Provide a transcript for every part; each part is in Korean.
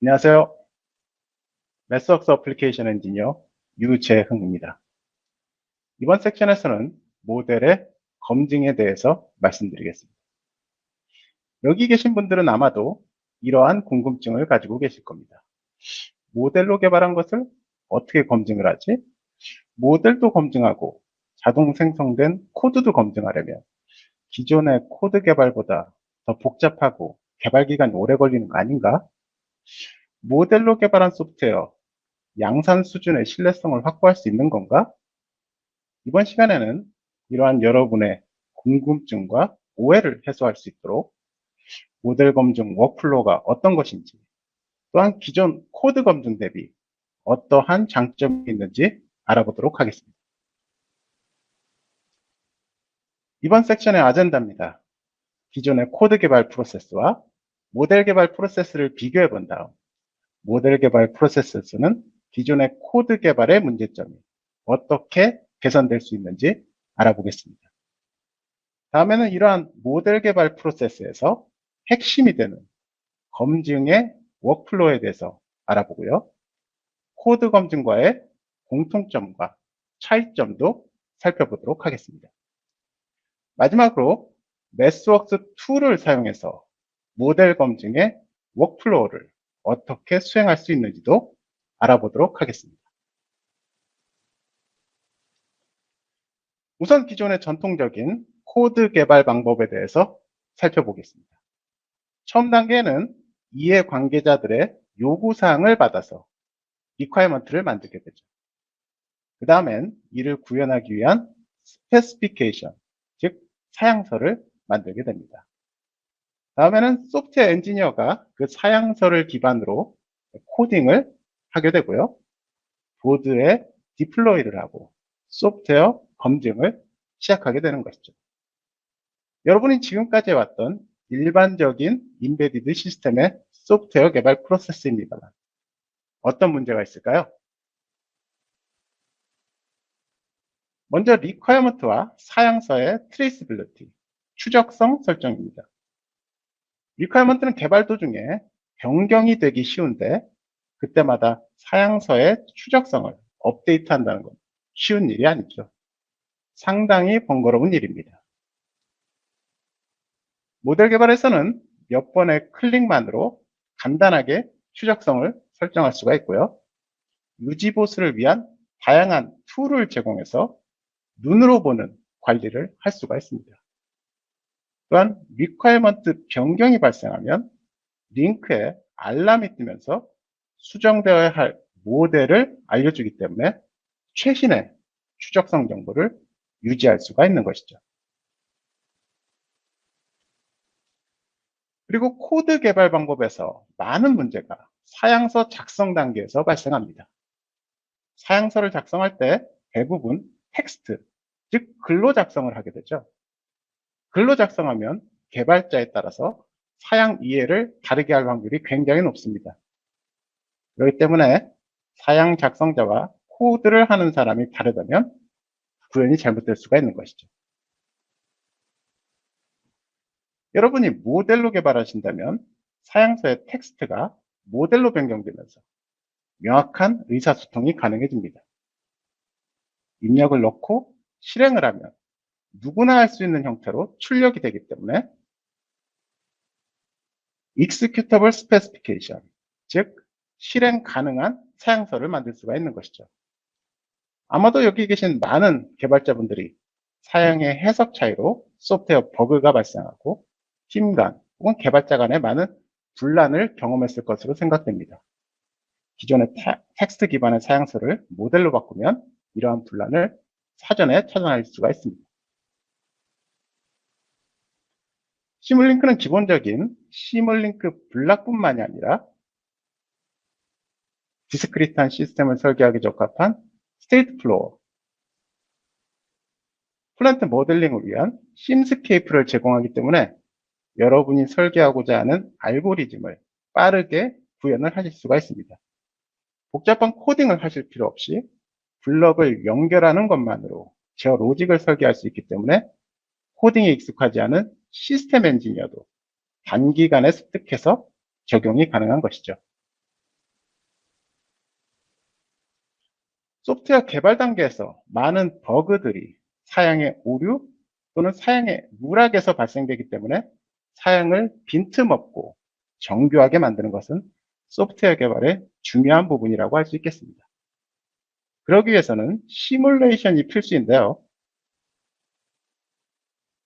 안녕하세요. 매스웍스 어플리케이션 엔지니어 유재흥입니다. 이번 섹션에서는 모델의 검증에 대해서 말씀드리겠습니다. 여기 계신 분들은 아마도 이러한 궁금증을 가지고 계실 겁니다. 모델로 개발한 것을 어떻게 검증을 하지? 모델도 검증하고 자동 생성된 코드도 검증하려면 기존의 코드 개발보다 더 복잡하고 개발 기간이 오래 걸리는 거 아닌가? 모델로 개발한 소프트웨어, 양산 수준의 신뢰성을 확보할 수 있는 건가? 이번 시간에는 이러한 여러분의 궁금증과 오해를 해소할 수 있도록 모델 검증 워크플로우가 어떤 것인지, 또한 기존 코드 검증 대비 어떠한 장점이 있는지 알아보도록 하겠습니다. 이번 섹션의 아젠다입니다. 기존의 코드 개발 프로세스와 모델 개발 프로세스를 비교해 본 다음, 모델 개발 프로세스는 기존의 코드 개발의 문제점이 어떻게 개선될 수 있는지 알아보겠습니다. 다음에는 이러한 모델 개발 프로세스에서 핵심이 되는 검증의 워크플로우에 대해서 알아보고요. 코드 검증과의 공통점과 차이점도 살펴보도록 하겠습니다. 마지막으로 매스웍스 툴을 사용해서 모델 검증의 워크플로우를 어떻게 수행할 수 있는지도 알아보도록 하겠습니다. 우선 기존의 전통적인 코드 개발 방법에 대해서 살펴보겠습니다. 처음 단계에는 이해 관계자들의 요구사항을 받아서 requirement를 만들게 되죠. 그 다음엔 이를 구현하기 위한 specification, 즉 사양서를 만들게 됩니다. 다음에는 소프트웨어 엔지니어가 그 사양서를 기반으로 코딩을 하게 되고요. 보드에 디플로이를 하고 소프트웨어 검증을 시작하게 되는 것이죠. 여러분이 지금까지 해왔던 일반적인 인베디드 시스템의 소프트웨어 개발 프로세스입니다만 어떤 문제가 있을까요? 먼저 requirement와 사양서의 traceability, 추적성 설정입니다. requirement는 개발 도중에 변경이 되기 쉬운데 그때마다 사양서의 추적성을 업데이트한다는 건 쉬운 일이 아니죠. 상당히 번거로운 일입니다. 모델 개발에서는 몇 번의 클릭만으로 간단하게 추적성을 설정할 수가 있고요. 유지 보수를 위한 다양한 툴을 제공해서 눈으로 보는 관리를 할 수가 있습니다. 또한 requirement 변경이 발생하면 링크에 알람이 뜨면서 수정되어야 할 모델을 알려주기 때문에 최신의 추적성 정보를 유지할 수가 있는 것이죠. 그리고 코드 개발 방법에서 많은 문제가 사양서 작성 단계에서 발생합니다. 사양서를 작성할 때 대부분 텍스트, 즉 글로 작성을 하게 되죠. 글로 작성하면 개발자에 따라서 사양 이해를 다르게 할 확률이 굉장히 높습니다. 그렇기 때문에 사양 작성자와 코드를 하는 사람이 다르다면 구현이 잘못될 수가 있는 것이죠. 여러분이 모델로 개발하신다면 사양서의 텍스트가 모델로 변경되면서 명확한 의사소통이 가능해집니다. 입력을 넣고 실행을 하면 누구나 할 수 있는 형태로 출력이 되기 때문에 executable specification, 즉 실행 가능한 사양서를 만들 수가 있는 것이죠. 아마도 여기 계신 많은 개발자분들이 사양의 해석 차이로 소프트웨어 버그가 발생하고 팀 간 혹은 개발자 간의 많은 분란을 경험했을 것으로 생각됩니다. 기존의 텍스트 기반의 사양서를 모델로 바꾸면 이러한 분란을 사전에 찾아낼 수가 있습니다. 시뮬링크는 기본적인 시뮬링크 블락뿐만이 아니라 디스크리트한 시스템을 설계하기 적합한 스테이트 플로어, 플랜트 모델링을 위한 심스케이프를 제공하기 때문에 여러분이 설계하고자 하는 알고리즘을 빠르게 구현을 하실 수가 있습니다. 복잡한 코딩을 하실 필요 없이 블럭을 연결하는 것만으로 제어 로직을 설계할 수 있기 때문에 코딩에 익숙하지 않은 시스템 엔지니어도 단기간에 습득해서 적용이 가능한 것이죠. 소프트웨어 개발 단계에서 많은 버그들이 사양의 오류 또는 사양의 누락에서 발생되기 때문에 사양을 빈틈없고 정교하게 만드는 것은 소프트웨어 개발의 중요한 부분이라고 할 수 있겠습니다. 그러기 위해서는 시뮬레이션이 필수인데요.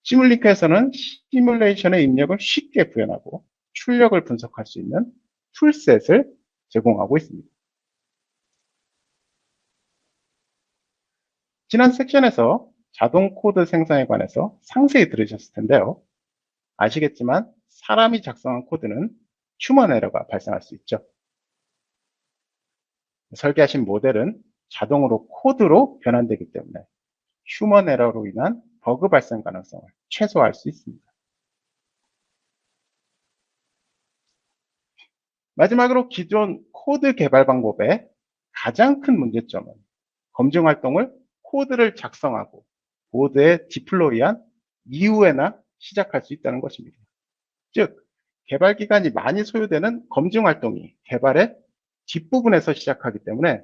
시뮬링크에서는 시뮬레이션의 입력을 쉽게 구현하고 출력을 분석할 수 있는 툴셋을 제공하고 있습니다. 지난 섹션에서 자동 코드 생성에 관해서 상세히 들으셨을 텐데요. 아시겠지만 사람이 작성한 코드는 휴먼 에러가 발생할 수 있죠. 설계하신 모델은 자동으로 코드로 변환되기 때문에 휴먼 에러로 인한 버그 발생 가능성을 최소화할 수 있습니다. 마지막으로 기존 코드 개발 방법의 가장 큰 문제점은 검증 활동을 코드를 작성하고 보드에 디플로이한 이후에나 시작할 수 있다는 것입니다. 즉, 개발 기간이 많이 소요되는 검증 활동이 개발의 뒷부분에서 시작하기 때문에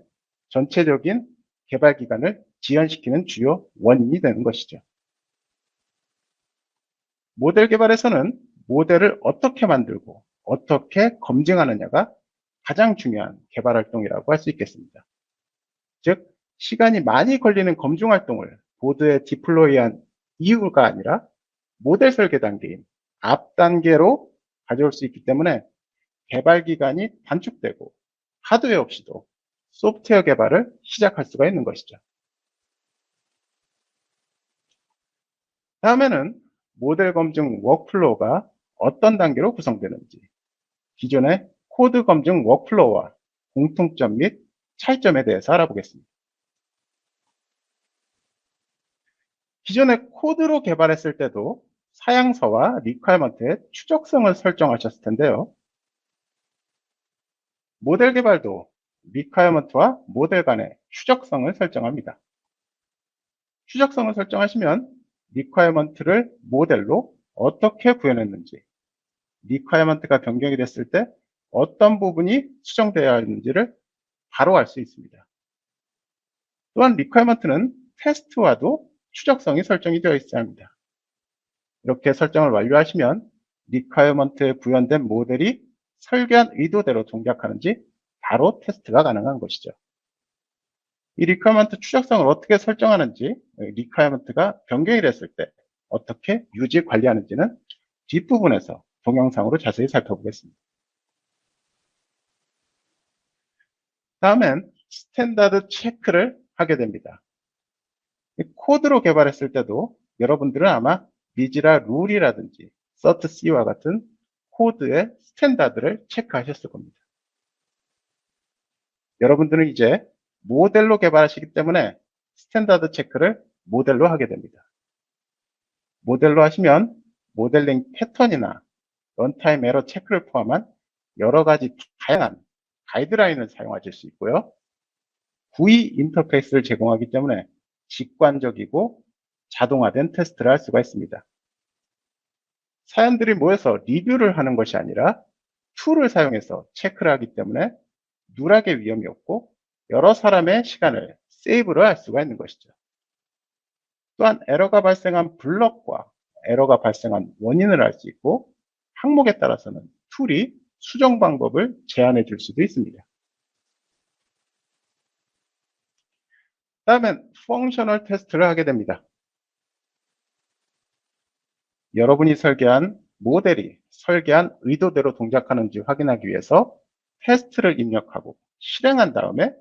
전체적인 개발 기간을 지연시키는 주요 원인이 되는 것이죠. 모델 개발에서는 모델을 어떻게 만들고 어떻게 검증하느냐가 가장 중요한 개발 활동이라고 할 수 있겠습니다. 즉, 시간이 많이 걸리는 검증 활동을 보드에 디플로이한 이유가 아니라 모델 설계 단계인 앞 단계로 가져올 수 있기 때문에 개발 기간이 단축되고 하드웨어 없이도 소프트웨어 개발을 시작할 수가 있는 것이죠. 다음에는 모델 검증 워크플로우가 어떤 단계로 구성되는지, 기존의 코드 검증 워크플로우와 공통점 및 차이점에 대해서 알아보겠습니다. 기존에 코드로 개발했을 때도 사양서와 리퀘어먼트의 추적성을 설정하셨을 텐데요. 모델 개발도 리퀘어먼트와 모델 간의 추적성을 설정합니다. 추적성을 설정하시면 리퀘어먼트를 모델로 어떻게 구현했는지, 리퀘어먼트가 변경이 됐을 때 어떤 부분이 수정되어야 하는지를 바로 알 수 있습니다. 또한 리퀘어먼트는 테스트와도 추적성이 설정이 되어 있어야 합니다. 이렇게 설정을 완료하시면 리퀘어먼트에 구현된 모델이 설계한 의도대로 동작하는지 바로 테스트가 가능한 것이죠. 이 리퀘어먼트 추적성을 어떻게 설정하는지, 리퀘어먼트가 변경이 됐을 때 어떻게 유지 관리하는지는 뒷부분에서 동영상으로 자세히 살펴보겠습니다. 다음엔 스탠다드 체크를 하게 됩니다. 코드로 개발했을 때도 여러분들은 아마 미지라 룰이라든지 서트C와 같은 코드의 스탠다드를 체크하셨을 겁니다. 여러분들은 이제 모델로 개발하시기 때문에 스탠다드 체크를 모델로 하게 됩니다. 모델로 하시면 모델링 패턴이나 런타임 에러 체크를 포함한 여러 가지 다양한 가이드라인을 사용하실 수 있고요. GUI 인터페이스를 제공하기 때문에 직관적이고 자동화된 테스트를 할 수가 있습니다. 사람들이 모여서 리뷰를 하는 것이 아니라 툴을 사용해서 체크를 하기 때문에 누락의 위험이 없고 여러 사람의 시간을 세이브를 할 수가 있는 것이죠. 또한 에러가 발생한 블럭과 에러가 발생한 원인을 알 수 있고 항목에 따라서는 툴이 수정 방법을 제안해 줄 수도 있습니다. 다음엔 펑셔널 테스트를 하게 됩니다. 여러분이 설계한 모델이 설계한 의도대로 동작하는지 확인하기 위해서 테스트를 입력하고 실행한 다음에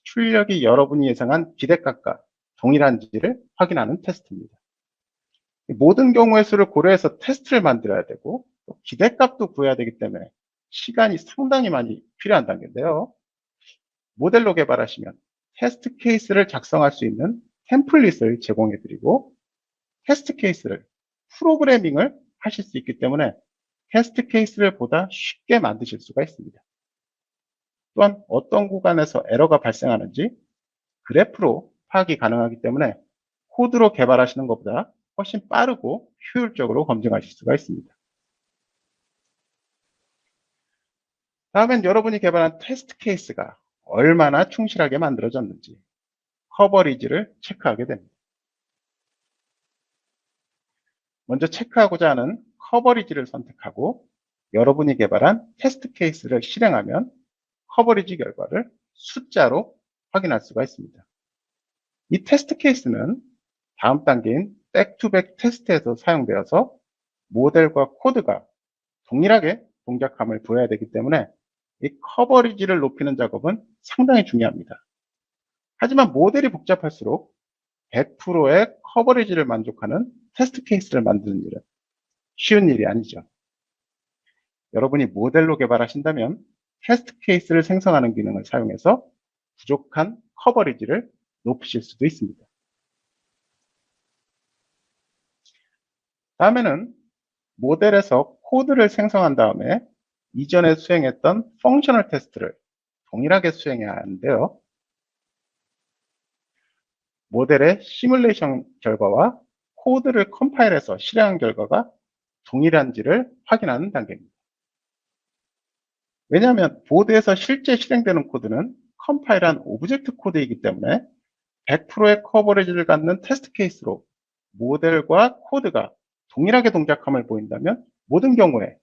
출력이 여러분이 예상한 기대값과 동일한지를 확인하는 테스트입니다. 모든 경우의 수를 고려해서 테스트를 만들어야 되고 기대값도 구해야 되기 때문에 시간이 상당히 많이 필요한 단계인데요. 모델로 개발하시면 테스트 케이스를 작성할 수 있는 템플릿을 제공해 드리고 테스트 케이스를 프로그래밍을 하실 수 있기 때문에 테스트 케이스를 보다 쉽게 만드실 수가 있습니다. 또한 어떤 구간에서 에러가 발생하는지 그래프로 파악이 가능하기 때문에 코드로 개발하시는 것보다 훨씬 빠르고 효율적으로 검증하실 수가 있습니다. 다음엔 여러분이 개발한 테스트 케이스가 얼마나 충실하게 만들어졌는지, 커버리지를 체크하게 됩니다. 먼저 체크하고자 하는 커버리지를 선택하고 여러분이 개발한 테스트 케이스를 실행하면 커버리지 결과를 숫자로 확인할 수가 있습니다. 이 테스트 케이스는 다음 단계인 백투백 테스트에서 사용되어서 모델과 코드가 동일하게 동작함을 보여야 되기 때문에 이 커버리지를 높이는 작업은 상당히 중요합니다. 하지만 모델이 복잡할수록 100%의 커버리지를 만족하는 테스트 케이스를 만드는 일은 쉬운 일이 아니죠. 여러분이 모델로 개발하신다면 테스트 케이스를 생성하는 기능을 사용해서 부족한 커버리지를 높이실 수도 있습니다. 다음에는 모델에서 코드를 생성한 다음에 이전에 수행했던 펑셔널 테스트를 동일하게 수행해야 하는데요. 모델의 시뮬레이션 결과와 코드를 컴파일해서 실행한 결과가 동일한지를 확인하는 단계입니다. 왜냐하면 보드에서 실제 실행되는 코드는 컴파일한 오브젝트 코드이기 때문에 100%의 커버리지를 갖는 테스트 케이스로 모델과 코드가 동일하게 동작함을 보인다면 모든 경우에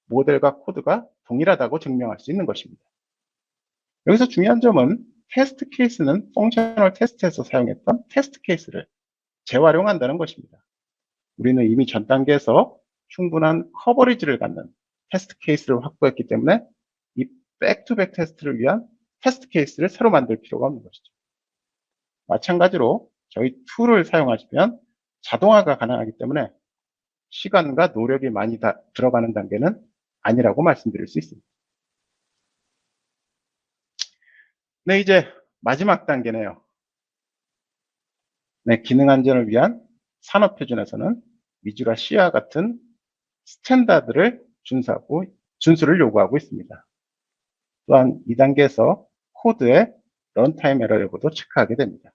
모델과 코드가 동일하다고 증명할 수 있는 것입니다. 여기서 중요한 점은 테스트 케이스는 펑셔널 테스트에서 사용했던 테스트 케이스를 재활용한다는 것입니다. 우리는 이미 전 단계에서 충분한 커버리지를 갖는 테스트 케이스를 확보했기 때문에 이 백투백 테스트를 위한 테스트 케이스를 새로 만들 필요가 없는 것이죠. 마찬가지로 저희 툴을 사용하시면 자동화가 가능하기 때문에 시간과 노력이 많이 들어가는 단계는 아니라고 말씀드릴 수 있습니다. 네, 이제 마지막 단계네요. 네, 기능 안전을 위한 산업표준에서는 위주라 C와 같은 스탠다드를 준수를 요구하고 있습니다. 또한 2단계에서 코드의 런타임 에러 여부도 체크하게 됩니다.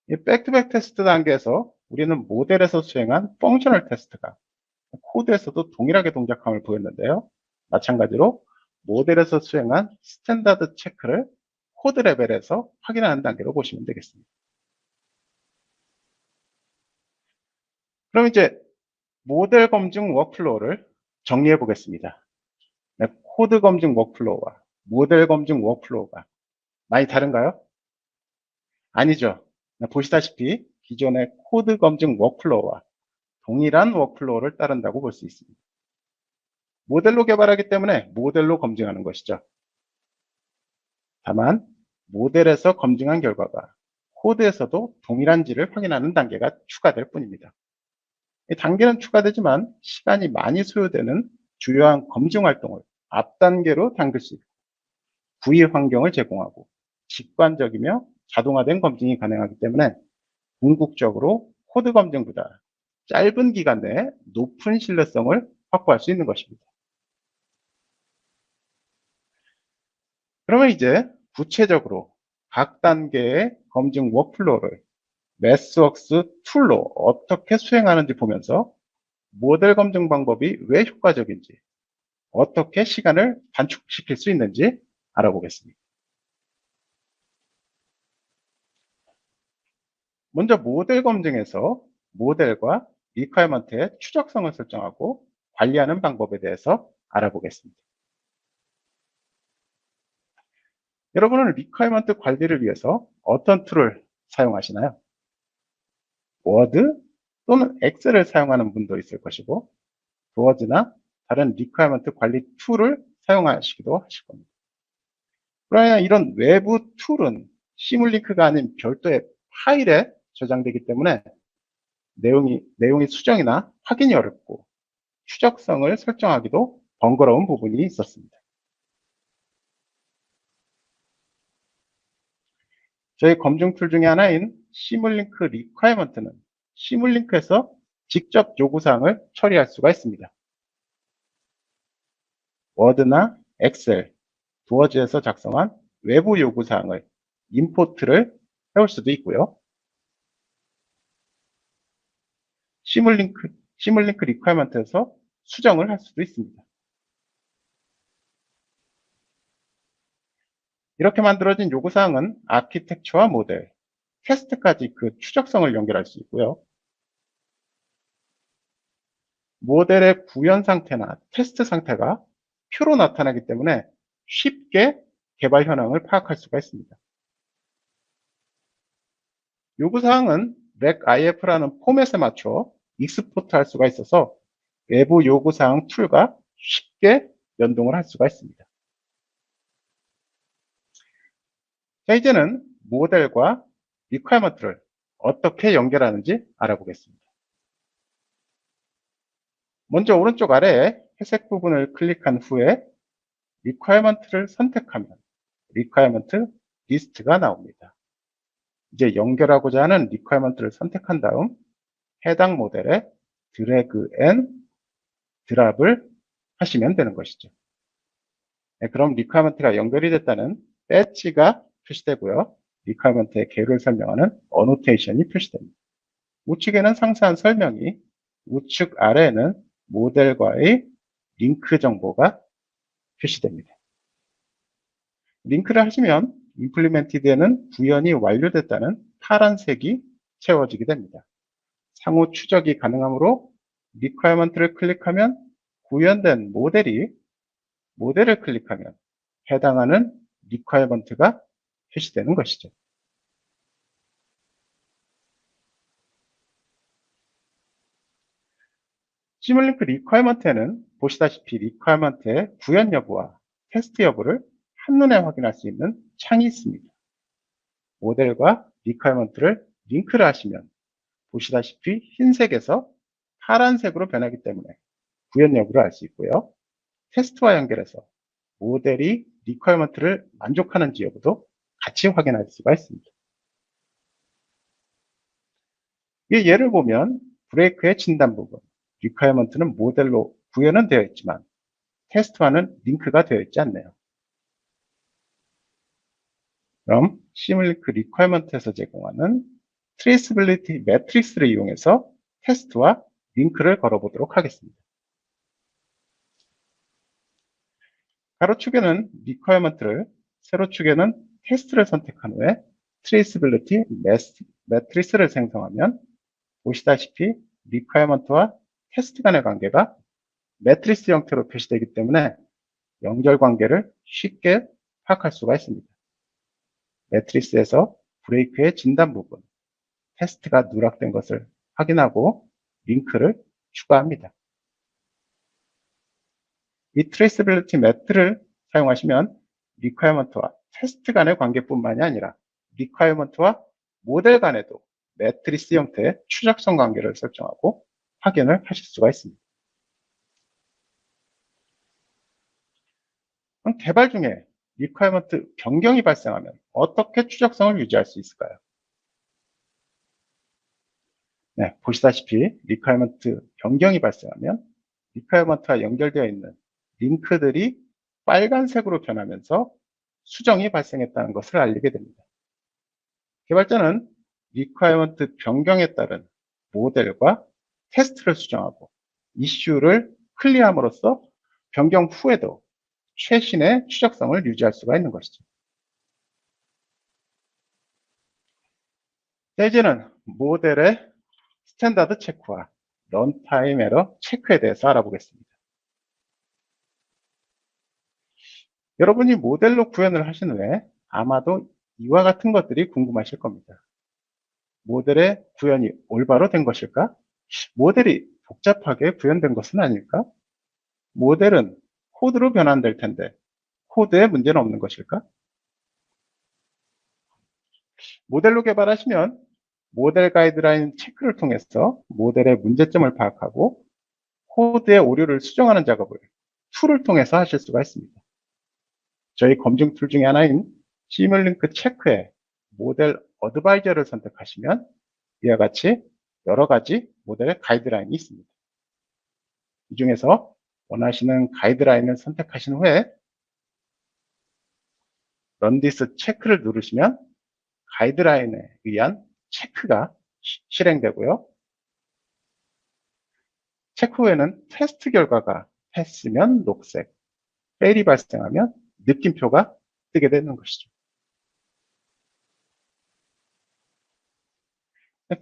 이 백투백 테스트 단계에서 우리는 모델에서 수행한 펑셔널 테스트가 코드에서도 동일하게 동작함을 보였는데요. 마찬가지로 모델에서 수행한 스탠다드 체크를 코드 레벨에서 확인하는 단계로 보시면 되겠습니다. 그럼 이제 모델 검증 워크플로우를 정리해 보겠습니다. 네, 코드 검증 워크플로우와 모델 검증 워크플로우가 많이 다른가요? 아니죠. 네, 보시다시피 기존의 코드 검증 워크플로우와 동일한 워크플로우를 따른다고 볼 수 있습니다. 모델로 개발하기 때문에 모델로 검증하는 것이죠. 다만 모델에서 검증한 결과가 코드에서도 동일한지를 확인하는 단계가 추가될 뿐입니다. 이 단계는 추가되지만 시간이 많이 소요되는 주요한 검증 활동을 앞 단계로 당길 수 있고 구의 환경을 제공하고 직관적이며 자동화된 검증이 가능하기 때문에 궁극적으로 코드 검증보다 짧은 기간 내에 높은 신뢰성을 확보할 수 있는 것입니다. 그러면 이제 구체적으로 각 단계의 검증 워크플로우를 매스웍스 툴로 어떻게 수행하는지 보면서 모델 검증 방법이 왜 효과적인지, 어떻게 시간을 단축시킬 수 있는지 알아보겠습니다. 먼저 모델 검증에서 모델과 리퀘어먼트의 추적성을 설정하고 관리하는 방법에 대해서 알아보겠습니다. 여러분은 리퀘어먼트 관리를 위해서 어떤 툴을 사용하시나요? 워드 또는 엑셀을 사용하는 분도 있을 것이고 도어즈나 다른 리퀘어먼트 관리 툴을 사용하시기도 하실 겁니다. 그러나 이런 외부 툴은 시뮬링크가 아닌 별도의 파일에 저장되기 때문에 내용이 수정이나 확인이 어렵고 추적성을 설정하기도 번거로운 부분이 있었습니다. 저희 검증 툴 중에 하나인 시뮬링크 리퀘어먼트는 시뮬링크에서 직접 요구사항을 처리할 수가 있습니다. 워드나 엑셀, 도어즈에서 작성한 외부 요구사항을 임포트를 해올 수도 있고요. 시뮬링크 리퀘어먼트에서 수정을 할 수도 있습니다. 이렇게 만들어진 요구사항은 아키텍처와 모델, 테스트까지 그 추적성을 연결할 수 있고요. 모델의 구현 상태나 테스트 상태가 표로 나타나기 때문에 쉽게 개발 현황을 파악할 수가 있습니다. 요구사항은 MacIF라는 포맷에 맞춰 익스포트 할 수가 있어서 외부 요구사항 툴과 쉽게 연동을 할 수가 있습니다. 자, 이제는 모델과 리퀘어먼트를 어떻게 연결하는지 알아보겠습니다. 먼저 오른쪽 아래에 회색 부분을 클릭한 후에 리퀘어먼트를 선택하면 리퀘어먼트 리스트가 나옵니다. 이제 연결하고자 하는 리퀘어먼트를 선택한 다음 해당 모델에 드래그 앤 드랍을 하시면 되는 것이죠. 네, 그럼 리퀘어먼트가 연결이 됐다는 배지가 표시되고요. 리퀘어먼트의 개요를 설명하는 어노테이션이 표시됩니다. 우측에는 상세한 설명이, 우측 아래에는 모델과의 링크 정보가 표시됩니다. 링크를 하시면 implemented에는 구현이 완료됐다는 파란색이 채워지게 됩니다. 상호 추적이 가능하므로 requirement를 클릭하면 구현된 모델을 클릭하면 해당하는 requirement가 표시되는 것이죠. 시뮬링크 리퀘어먼트에는 보시다시피 리퀘어먼트의 구현 여부와 테스트 여부를 한눈에 확인할 수 있는 창이 있습니다. 모델과 리퀘어먼트를 링크를 하시면 보시다시피 흰색에서 파란색으로 변하기 때문에 구현 여부를 알 수 있고요. 테스트와 연결해서 모델이 리퀘어먼트를 만족하는지 여부도 같이 확인할 수가 있습니다. 이 예를 보면 브레이크의 진단 부분, 리퀘어먼트는 모델로 구현은 되어 있지만 테스트와는 링크가 되어 있지 않네요. 그럼 시뮬링크 리퀘어먼트에서 제공하는 트레이스빌리티 매트릭스를 이용해서 테스트와 링크를 걸어보도록 하겠습니다. 가로축에는 리퀘어먼트를, 세로축에는 테스트를 선택한 후에 트레이스빌리티 매트릭스를 생성하면 보시다시피 리퀘어먼트와 테스트 간의 관계가 매트리스 형태로 표시되기 때문에 연결 관계를 쉽게 파악할 수가 있습니다. 매트리스에서 브레이크의 진단 부분, 테스트가 누락된 것을 확인하고 링크를 추가합니다. 이 트레이스빌리티 매트를 사용하시면 리퀘어먼트와 테스트 간의 관계뿐만이 아니라 리퀘어먼트와 모델 간에도 매트리스 형태의 추적성 관계를 설정하고 확인을 하실 수가 있습니다. 그럼 개발 중에 리퀘어먼트 변경이 발생하면 어떻게 추적성을 유지할 수 있을까요? 네, 보시다시피 리퀘어먼트 변경이 발생하면 리퀘어먼트와 연결되어 있는 링크들이 빨간색으로 변하면서 수정이 발생했다는 것을 알리게 됩니다. 개발자는 리퀘어먼트 변경에 따른 모델과 테스트를 수정하고 이슈를 클리어함으로써 변경 후에도 최신의 추적성을 유지할 수가 있는 것이죠. 자, 이제는 모델의 스탠다드 체크와 런타임 에러 체크에 대해서 알아보겠습니다. 여러분이 모델로 구현을 하신 후에 아마도 이와 같은 것들이 궁금하실 겁니다. 모델의 구현이 올바로 된 것일까? 모델이 복잡하게 구현된 것은 아닐까? 모델은 코드로 변환될 텐데 코드에 문제는 없는 것일까? 모델로 개발하시면 모델 가이드라인 체크를 통해서 모델의 문제점을 파악하고 코드의 오류를 수정하는 작업을 툴을 통해서 하실 수가 있습니다. 저희 검증 툴 중에 하나인 시뮬링크 체크에 모델 어드바이저를 선택하시면 이와 같이 여러 가지 모델 가이드라인이 있습니다. 이 중에서 원하시는 가이드라인을 선택하신 후에 런 디스 체크를 누르시면 가이드라인에 의한 체크가 실행되고요. 체크 후에는 테스트 결과가 패스면 녹색, 페일이 발생하면 느낌표가 뜨게 되는 것이죠.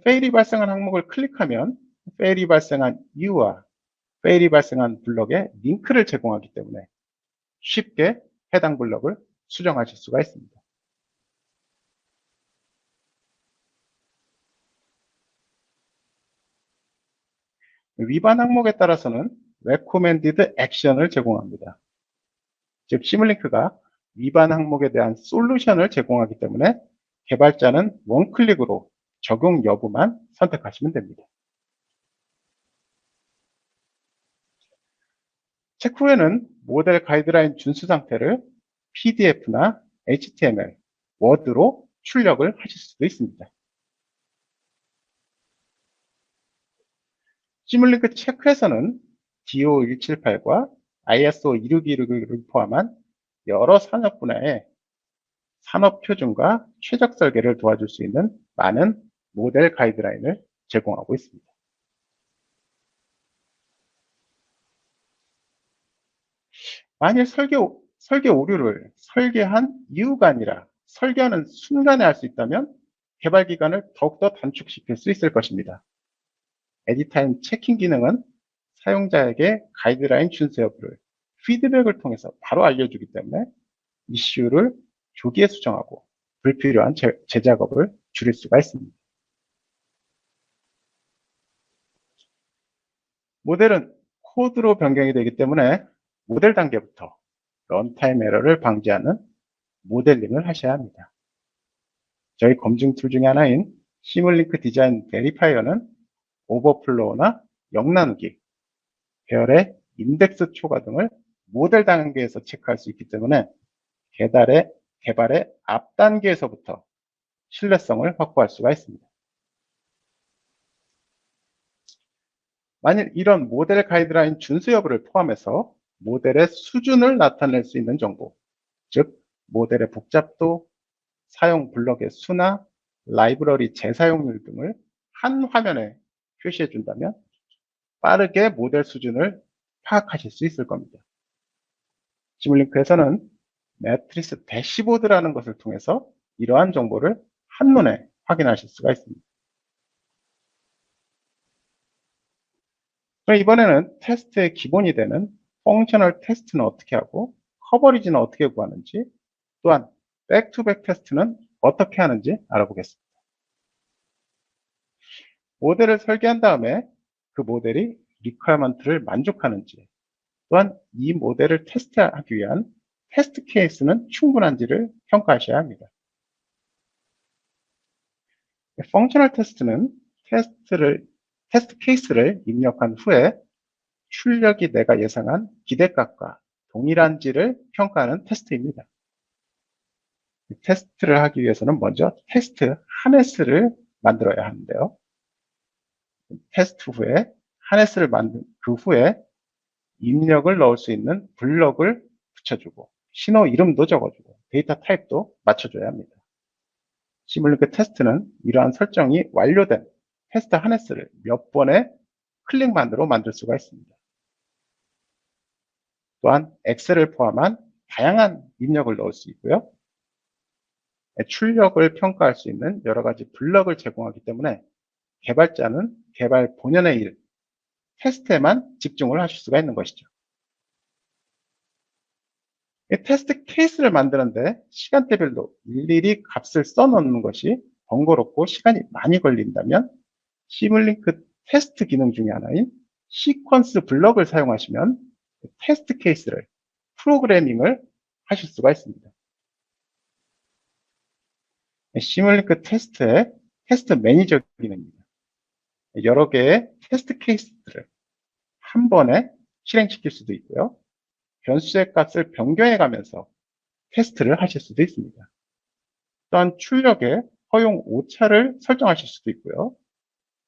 페일이 발생한 항목을 클릭하면 페일이 발생한 이유와 페일이 발생한 블럭에 링크를 제공하기 때문에 쉽게 해당 블럭을 수정하실 수가 있습니다. 위반 항목에 따라서는 recommended action을 제공합니다. 즉, 시뮬링크가 위반 항목에 대한 솔루션을 제공하기 때문에 개발자는 원클릭으로 적용 여부만 선택하시면 됩니다. 체크 후에는 모델 가이드라인 준수 상태를 PDF나 HTML, 워드로 출력을 하실 수도 있습니다. 시뮬링크 체크에서는 DO178과 ISO 26266을 포함한 여러 산업 분야의 산업 표준과 최적 설계를 도와줄 수 있는 많은 모델 가이드라인을 제공하고 있습니다. 만일 설계 오류를 설계한 이유가 아니라 설계하는 순간에 할 수 있다면 개발 기간을 더욱더 단축시킬 수 있을 것입니다. 에디타임 체킹 기능은 사용자에게 가이드라인 준수 여부를 피드백을 통해서 바로 알려주기 때문에 이슈를 조기에 수정하고 불필요한 재작업을 줄일 수가 있습니다. 모델은 코드로 변경이 되기 때문에 모델 단계부터 런타임 에러를 방지하는 모델링을 하셔야 합니다. 저희 검증 툴 중에 하나인 시뮬링크 디자인 베리파이어는 오버플로우나 영나누기, 배열의 인덱스 초과 등을 모델 단계에서 체크할 수 있기 때문에 개발의 앞 단계에서부터 신뢰성을 확보할 수가 있습니다. 만일 이런 모델 가이드라인 준수 여부를 포함해서 모델의 수준을 나타낼 수 있는 정보, 즉 모델의 복잡도, 사용 블럭의 수나 라이브러리 재사용률 등을 한 화면에 표시해 준다면 빠르게 모델 수준을 파악하실 수 있을 겁니다. 시뮬링크에서는 매트리스 대시보드라는 것을 통해서 이러한 정보를 한눈에 확인하실 수가 있습니다. 그럼 이번에는 테스트의 기본이 되는 펑셔널 테스트는 어떻게 하고 커버리지는 어떻게 구하는지, 또한 백투백 테스트는 어떻게 하는지 알아보겠습니다. 모델을 설계한 다음에 그 모델이 리퀘어먼트를 만족하는지, 또한 이 모델을 테스트하기 위한 테스트 케이스는 충분한지를 평가하셔야 합니다. 펑셔널 테스트는 테스트 케이스를 입력한 후에 출력이 내가 예상한 기대값과 동일한지를 평가하는 테스트입니다. 테스트를 하기 위해서는 먼저 테스트 하네스를 만들어야 하는데요. 테스트 후에 하네스를 만든 그 후에 입력을 넣을 수 있는 블럭을 붙여주고 신호 이름도 적어주고 데이터 타입도 맞춰줘야 합니다. 시뮬링크 테스트는 이러한 설정이 완료된 테스트 하네스를 몇 번의 클릭만으로 만들 수가 있습니다. 또한 엑셀을 포함한 다양한 입력을 넣을 수 있고요. 출력을 평가할 수 있는 여러 가지 블럭을 제공하기 때문에 개발자는 개발 본연의 일, 테스트에만 집중을 하실 수가 있는 것이죠. 테스트 케이스를 만드는데 시간대별로 일일이 값을 써놓는 것이 번거롭고 시간이 많이 걸린다면 시뮬링크 테스트 기능 중에 하나인 시퀀스 블럭을 사용하시면 테스트 케이스를 프로그래밍을 하실 수가 있습니다. 시뮬링크 테스트의 테스트 매니저 기능입니다. 여러 개의 테스트 케이스들을 한 번에 실행시킬 수도 있고요. 변수의 값을 변경해 가면서 테스트를 하실 수도 있습니다. 또한 출력에 허용 오차를 설정하실 수도 있고요.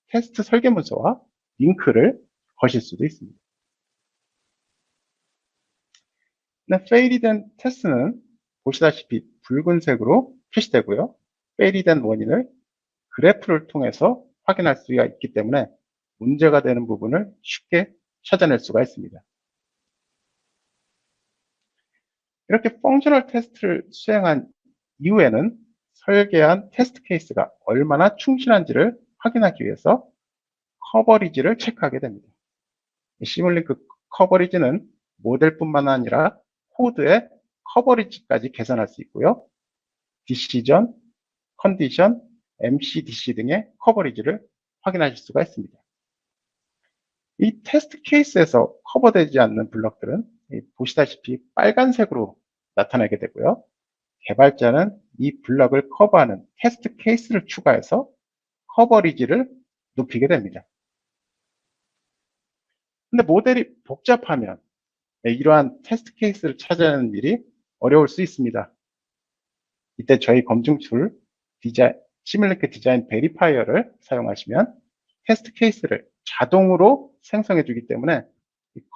테스트 설계문서와 링크를 거실 수도 있습니다. 페일이 된 테스트는 보시다시피 붉은색으로 표시되고요. 페일이 된 원인을 그래프를 통해서 확인할 수가 있기 때문에 문제가 되는 부분을 쉽게 찾아낼 수가 있습니다. 이렇게 펑셔널 테스트를 수행한 이후에는 설계한 테스트 케이스가 얼마나 충실한지를 확인하기 위해서 커버리지를 체크하게 됩니다. 시뮬링크 커버리지는 모델뿐만 아니라 코드의 커버리지까지 계산할 수 있고요. 디시전, 컨디션, MCDC 등의 커버리지를 확인하실 수가 있습니다. 이 테스트 케이스에서 커버되지 않는 블럭들은 보시다시피 빨간색으로 나타나게 되고요. 개발자는 이 블럭을 커버하는 테스트 케이스를 추가해서 커버리지를 높이게 됩니다. 근데 모델이 복잡하면 이러한 테스트 케이스를 찾아내는 일이 어려울 수 있습니다. 이때 저희 검증 툴 시뮬링크 디자인 베리파이어를 사용하시면 테스트 케이스를 자동으로 생성해 주기 때문에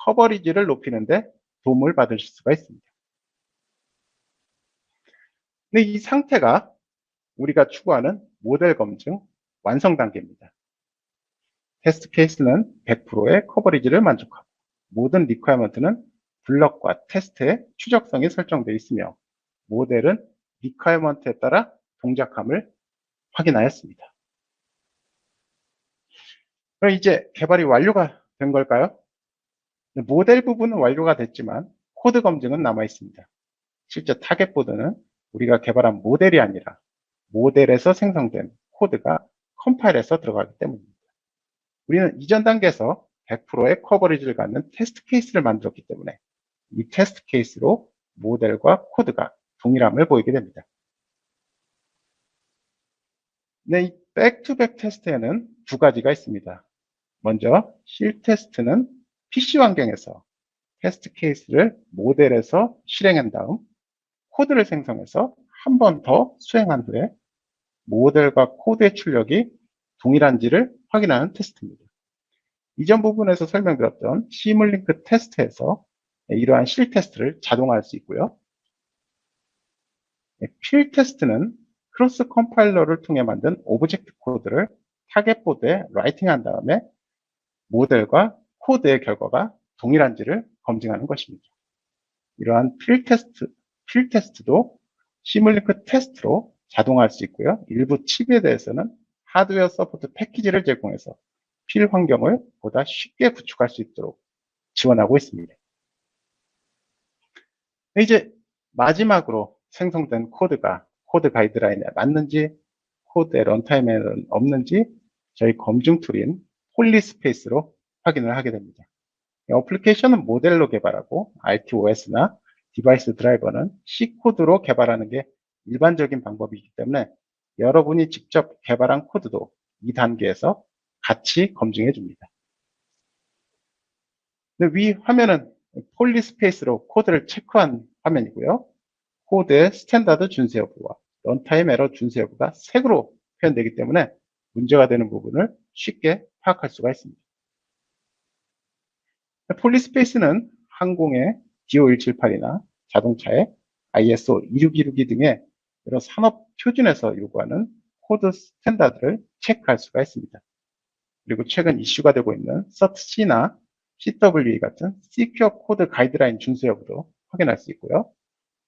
커버리지를 높이는데 도움을 받으실 수가 있습니다. 근데 이 상태가 우리가 추구하는 모델 검증 완성 단계입니다. 테스트 케이스는 100%의 커버리지를 만족하고 모든 리퀘어먼트는 블럭과 테스트의 추적성이 설정되어 있으며 모델은 리퀘어먼트에 따라 동작함을 확인하였습니다. 그럼 이제 개발이 완료가 된 걸까요? 모델 부분은 완료가 됐지만 코드 검증은 남아 있습니다. 실제 타겟보드는 우리가 개발한 모델이 아니라 모델에서 생성된 코드가 컴파일해서 들어가기 때문입니다. 우리는 이전 단계에서 100%의 커버리지를 갖는 테스트 케이스를 만들었기 때문에 이 테스트 케이스로 모델과 코드가 동일함을 보이게 됩니다. 네, 이 백투백 테스트에는 두 가지가 있습니다. 먼저 실 테스트는 PC 환경에서 테스트 케이스를 모델에서 실행한 다음 코드를 생성해서 한 번 더 수행한 후에 모델과 코드의 출력이 동일한지를 확인하는 테스트입니다. 이전 부분에서 설명드렸던 시뮬링크 테스트에서 이러한 실 테스트를 자동화할 수 있고요. 필 테스트는 크로스 컴파일러를 통해 만든 오브젝트 코드를 타겟 보드에 라이팅한 다음에 모델과 코드의 결과가 동일한지를 검증하는 것입니다. 이러한 필 테스트도 시뮬링크 테스트로 자동화할 수 있고요. 일부 칩에 대해서는 하드웨어 서포트 패키지를 제공해서 필 환경을 보다 쉽게 구축할 수 있도록 지원하고 있습니다. 이제 마지막으로 생성된 코드가 코드 가이드라인에 맞는지 코드의 런타임에는 없는지 저희 검증 툴인 폴리스페이스로 확인을 하게 됩니다. 어플리케이션은 모델로 개발하고 RTOS나 디바이스 드라이버는 C 코드로 개발하는 게 일반적인 방법이기 때문에 여러분이 직접 개발한 코드도 이 단계에서 같이 검증해 줍니다. 위 화면은 폴리스페이스로 코드를 체크한 화면이고요. 코드의 스탠다드 준수 여부와 런타임 에러 준수 여부가 색으로 표현되기 때문에 문제가 되는 부분을 쉽게 파악할 수가 있습니다. 폴리스페이스는 항공의 DO178이나 자동차의 ISO 26262 등의 여러 산업 표준에서 요구하는 코드 스탠다드를 체크할 수가 있습니다. 그리고 최근 이슈가 되고 있는 CERT-C나 CWE 같은 시큐어 코드 가이드라인 준수 여부도 확인할 수 있고요.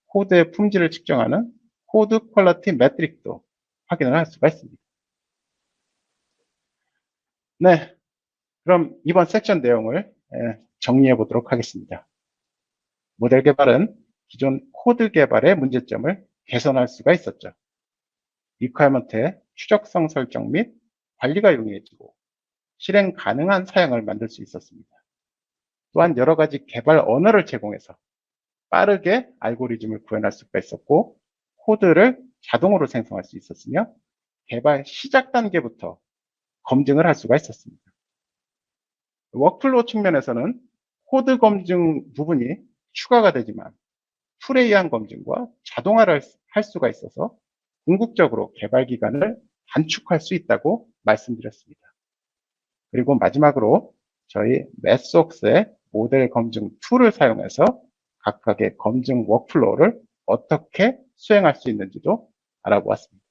코드의 품질을 측정하는 코드 퀄리티 매트릭도 확인을 할 수가 있습니다. 네, 그럼 이번 섹션 내용을 정리해 보도록 하겠습니다. 모델 개발은 기존 코드 개발의 문제점을 개선할 수가 있었죠. 리퀘어먼트의 추적성 설정 및 관리가 용이해지고 실행 가능한 사양을 만들 수 있었습니다. 또한 여러 가지 개발 언어를 제공해서 빠르게 알고리즘을 구현할 수가 있었고 코드를 자동으로 생성할 수 있었으며 개발 시작 단계부터 검증을 할 수가 있었습니다. 워크플로우 측면에서는 코드 검증 부분이 추가가 되지만 툴에 의한 검증과 자동화를 할 수가 있어서 궁극적으로 개발 기간을 단축할 수 있다고 말씀드렸습니다. 그리고 마지막으로 저희 매스웍스의 모델 검증 툴을 사용해서 각각의 검증 워크플로우를 어떻게 수행할 수 있는지도 알아보았습니다.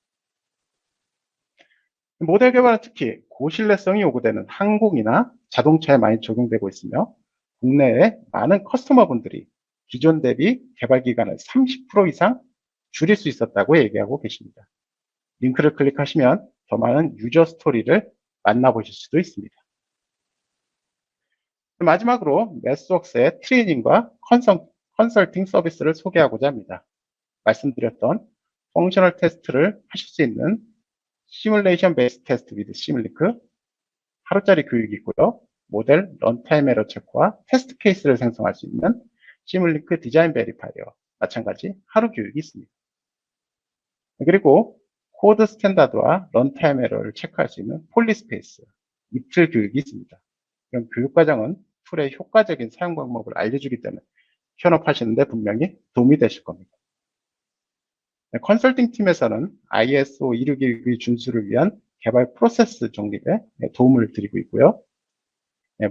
모델 개발은 특히 고신뢰성이 요구되는 항공이나 자동차에 많이 적용되고 있으며 국내에 많은 커스터머분들이 기존 대비 개발 기간을 30% 이상 줄일 수 있었다고 얘기하고 계십니다. 링크를 클릭하시면 더 많은 유저 스토리를 만나보실 수도 있습니다. 마지막으로 매스웍스의 트레이닝과 컨설팅 서비스를 소개하고자 합니다. 말씀드렸던 펑셔널 테스트를 하실 수 있는 시뮬레이션 베이스 테스트 위드 시뮬링크 하루짜리 교육이 있고요. 모델 런타임 에러 체크와 테스트 케이스를 생성할 수 있는 시뮬링크 디자인 베리파이어 마찬가지 하루 교육이 있습니다. 그리고 코드 스탠다드와 런타임 에러를 체크할 수 있는 폴리스페이스 이틀 교육이 있습니다. 이런 교육 과정은 툴의 효과적인 사용 방법을 알려주기 때문에 현업하시는데 분명히 도움이 되실 겁니다. 컨설팅 팀에서는 ISO 262 준수를 위한 개발 프로세스 정립에 도움을 드리고 있고요.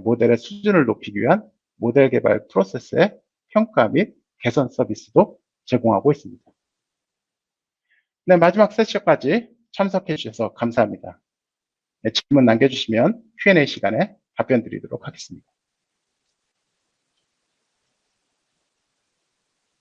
모델의 수준을 높이기 위한 모델 개발 프로세스의 평가 및 개선 서비스도 제공하고 있습니다. 네, 마지막 세션까지 참석해 주셔서 감사합니다. 질문 남겨주시면 Q&A 시간에 답변 드리도록 하겠습니다.